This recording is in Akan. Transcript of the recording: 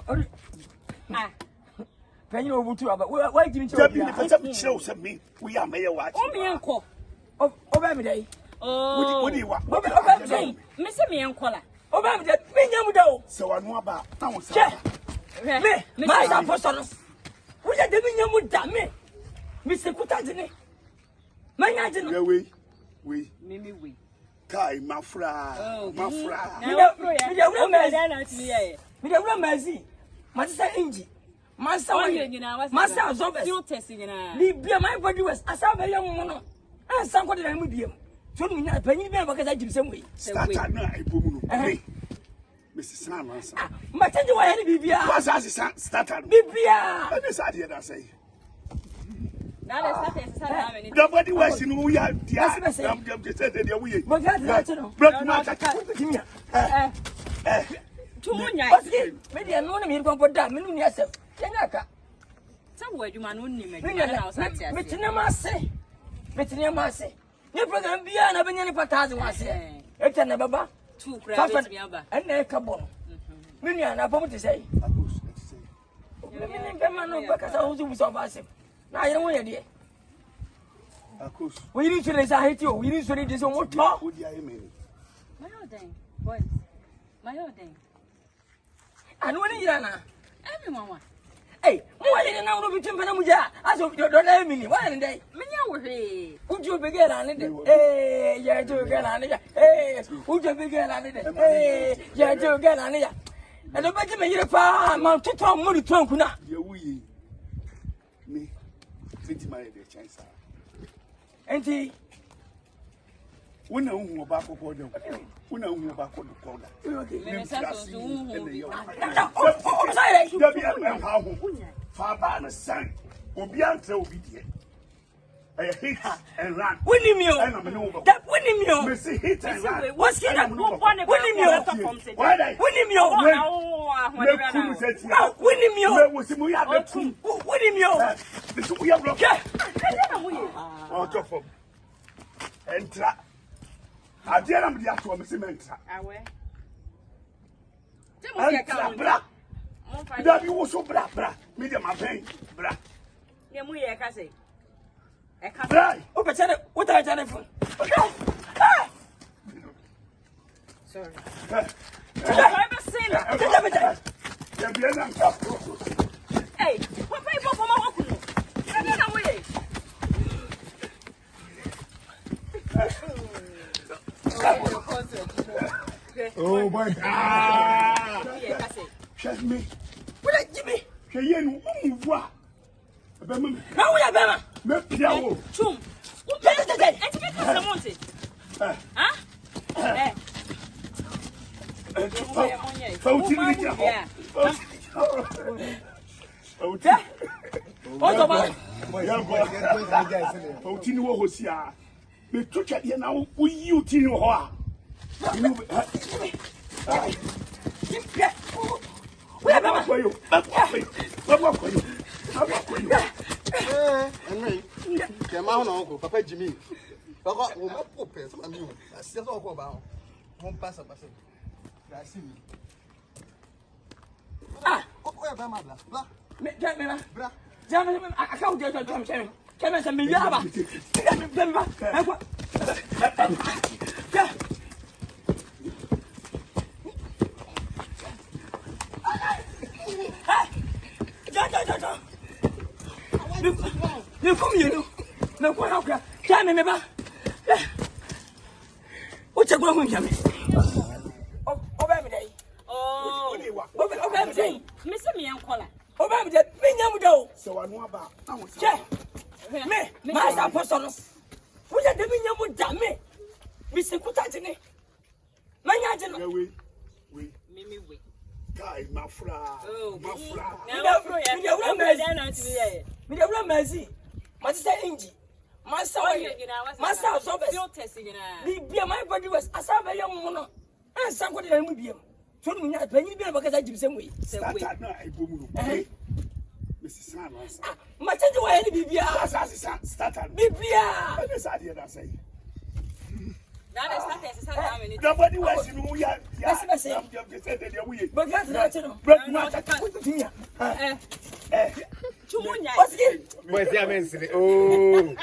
Ah. Penny Obutu, but why didn't you have me? We are mayor watch. Oh, me uncle. Oh, every day. Oh, what do you want? Miss me uncle. Oh, I'm the Minyamudo. So I know about me, my apostle. We are the Minyamu damn me. Mr. Kutazini. My Najan, we, Mimi, we. Kai, Mafra, Mafra. We don't mercy. Master Inji. Master, Master Zobes. You testing in my body was as a young woman. And somebody I'm with you. So me not penny because I do some way. Start at night, Mrs. Sanders. But tell you why any Bibia was as a starter. Bibia. That is idea I say. Nobody was in we are the way. But that's maybe I'm not going to put down million yourself. Somewhere you man only make Bettina say. You program beyond having any patas was say. It's an ababa, 2 crabs, and a couple. Million, I'm going to say. Because I was of us. Now I don't want to. We need to let I hate you. We need to read this one talk. My old thing, boys. My old thing. And when you are everyone. Hey, why didn't know between Panamuja? As of your daughter, Emily, one day. Would you begin on it? Hey, yeah, to get on it. Hey, would you begin on it? Hey, yeah, to get on it. And the better may you find Mount Tom Moody Trunkuna. Me, 20 my chance. And he we know who back for them. We know who back for the corner. Far by the sun, Obianta obedient. I hate and run. Winning you, that winning you, Missy hit and run. What's it? Winning you, winning you, winning you, was we have a two, winning you. We have looked out of them. Enter. I dare them the actual cement. Bra. That you also bra, medium my pain, bra. Yamuya Cassie. I can't die. Oh, but what are you telling for? Sorry. I've seen it. Hey, what people from our hospital? Oh my God! Shut me. What did me? Cheyenne, what? Now we are Bama. Piao. Chum. What is it? I want it. Huh? Papa Jimmy. Papa, I mean, I still talk about one pass up. I see me. Ah, where am I? Blah, blah. I can't get a drum. Come and me, Yaba. You come here, no, what up? Tell me, Meba. What's a woman, Jamie? Oh, every day. Oh, every day. Miss me, Uncle. Oh, every day. Minyamudo. So I know about. Me, my apostle. We are the Minyamu damn me. Mr. Kutazini. My agent. We. Mimi, we. Guy, Mafra. Mafra. Me the mercy. Master Inji. Master Zobes. You testing in my body was as a young woman. And somebody I'm with you. So me not penny because I do some way. Mrs. Sanders. Much as why any Bibia started. Bibia. This idea that say. Nobody was in who ya. Yes, I say. But that's not true. But not here. eh. What's it? Mas é a mensa. Oh.